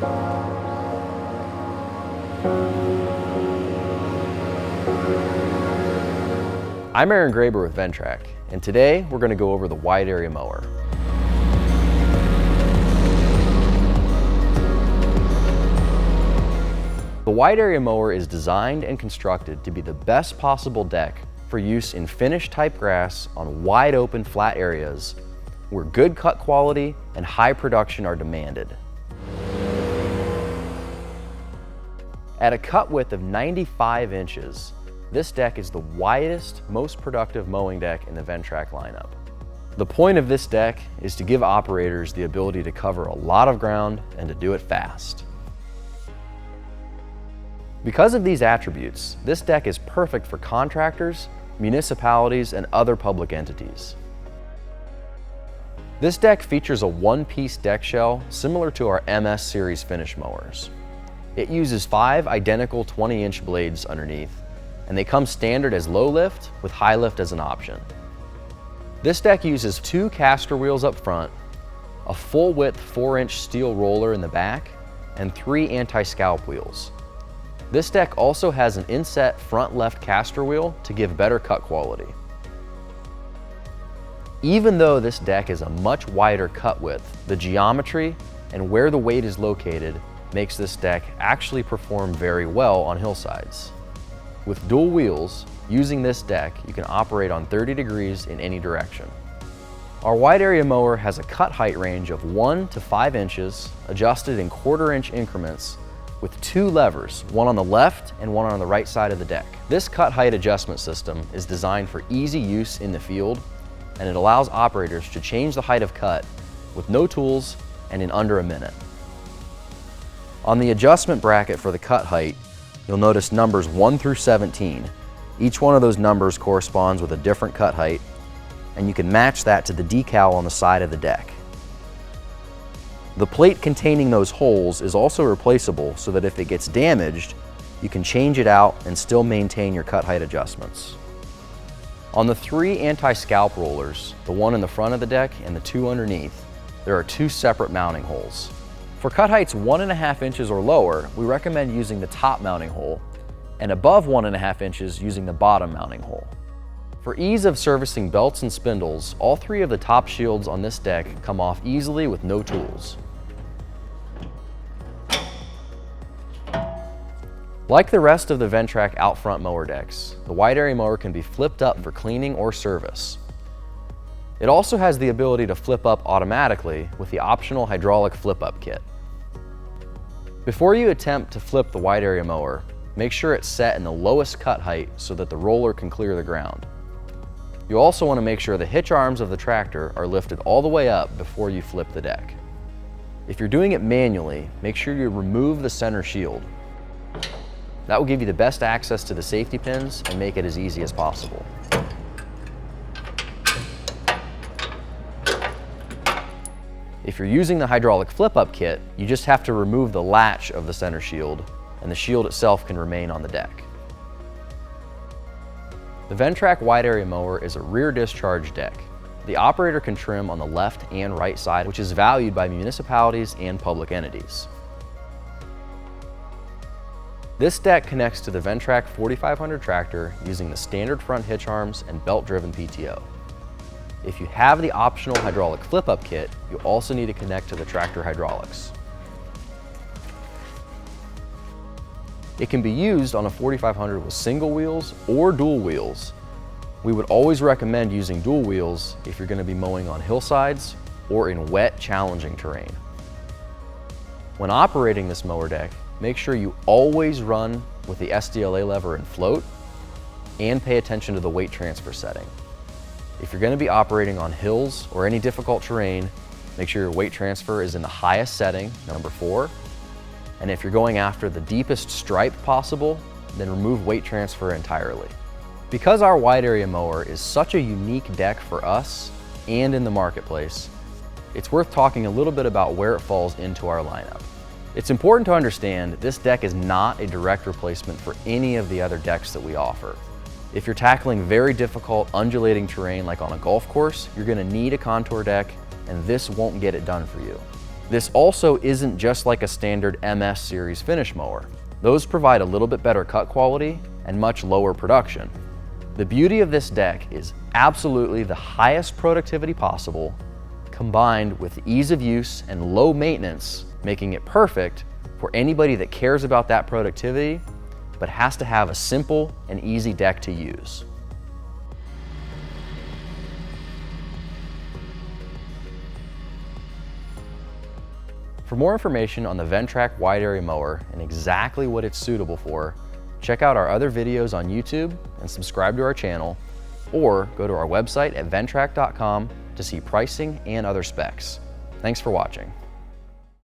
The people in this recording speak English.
I'm Aaron Graber with Ventrac, and today we're going to go over the wide area mower. The wide area mower is designed and constructed to be the best possible deck for use in finished type grass on wide open flat areas where good cut quality and high production are demanded. At a cut width of 95 inches, this deck is the widest, most productive mowing deck in the Ventrac lineup. The point of this deck is to give operators the ability to cover a lot of ground and to do it fast. Because of these attributes, this deck is perfect for contractors, municipalities, and other public entities. This deck features a one-piece deck shell similar to our MS series finish mowers. It uses 5 identical 20-inch blades underneath, and they come standard as low lift with high lift as an option. This deck uses 2 caster wheels up front, a full width 4-inch steel roller in the back, and 3 anti-scalp wheels. This deck also has an inset front left caster wheel to give better cut quality. Even though this deck is a much wider cut width, the geometry and where the weight is located makes this deck actually perform very well on hillsides. With dual wheels, using this deck, you can operate on 30 degrees in any direction. Our wide area mower has a cut height range of 1 to 5 inches, adjusted in 1/4 inch increments, with 2 levers, one on the left and one on the right side of the deck. This cut height adjustment system is designed for easy use in the field, and it allows operators to change the height of cut with no tools and in under a minute. On the adjustment bracket for the cut height, you'll notice numbers 1 through 17. Each one of those numbers corresponds with a different cut height, and you can match that to the decal on the side of the deck. The plate containing those holes is also replaceable so that if it gets damaged, you can change it out and still maintain your cut height adjustments. On the 3 anti-scalp rollers, the one in the front of the deck and the 2 underneath, there are 2 separate mounting holes. For cut heights 1.5 inches or lower, we recommend using the top mounting hole, and above 1.5 inches using the bottom mounting hole. For ease of servicing belts and spindles, all 3 of the top shields on this deck come off easily with no tools. Like the rest of the Ventrac out front mower decks, the wide area mower can be flipped up for cleaning or service. It also has the ability to flip up automatically with the optional hydraulic flip-up kit. Before you attempt to flip the wide area mower, make sure it's set in the lowest cut height so that the roller can clear the ground. You also want to make sure the hitch arms of the tractor are lifted all the way up before you flip the deck. If you're doing it manually, make sure you remove the center shield. That will give you the best access to the safety pins and make it as easy as possible. If you're using the hydraulic flip-up kit, you just have to remove the latch of the center shield, and the shield itself can remain on the deck. The Ventrac wide area mower is a rear discharge deck. The operator can trim on the left and right side, which is valued by municipalities and public entities. This deck connects to the Ventrac 4500 tractor using the standard front hitch arms and belt-driven PTO. If you have the optional hydraulic flip-up kit, you also need to connect to the tractor hydraulics. It can be used on a 4500 with single wheels or dual wheels. We would always recommend using dual wheels if you're going to be mowing on hillsides or in wet, challenging terrain. When operating this mower deck, make sure you always run with the SDLA lever in float and pay attention to the weight transfer setting. If you're going to be operating on hills or any difficult terrain, make sure your weight transfer is in the highest setting, number 4. And if you're going after the deepest stripe possible, then remove weight transfer entirely. Because our wide area mower is such a unique deck for us and in the marketplace, it's worth talking a little bit about where it falls into our lineup. It's important to understand this deck is not a direct replacement for any of the other decks that we offer. If you're tackling very difficult undulating terrain like on a golf course, you're going to need a contour deck, and this won't get it done for you. This also isn't just like a standard MS series finish mower. Those provide a little bit better cut quality and much lower production. The beauty of this deck is absolutely the highest productivity possible, combined with ease of use and low maintenance, making it perfect for anybody that cares about that productivity, but has to have a simple and easy deck to use. For more information on the Ventrac wide area mower and exactly what it's suitable for, check out our other videos on YouTube and subscribe to our channel, or go to our website at ventrac.com to see pricing and other specs. Thanks for watching.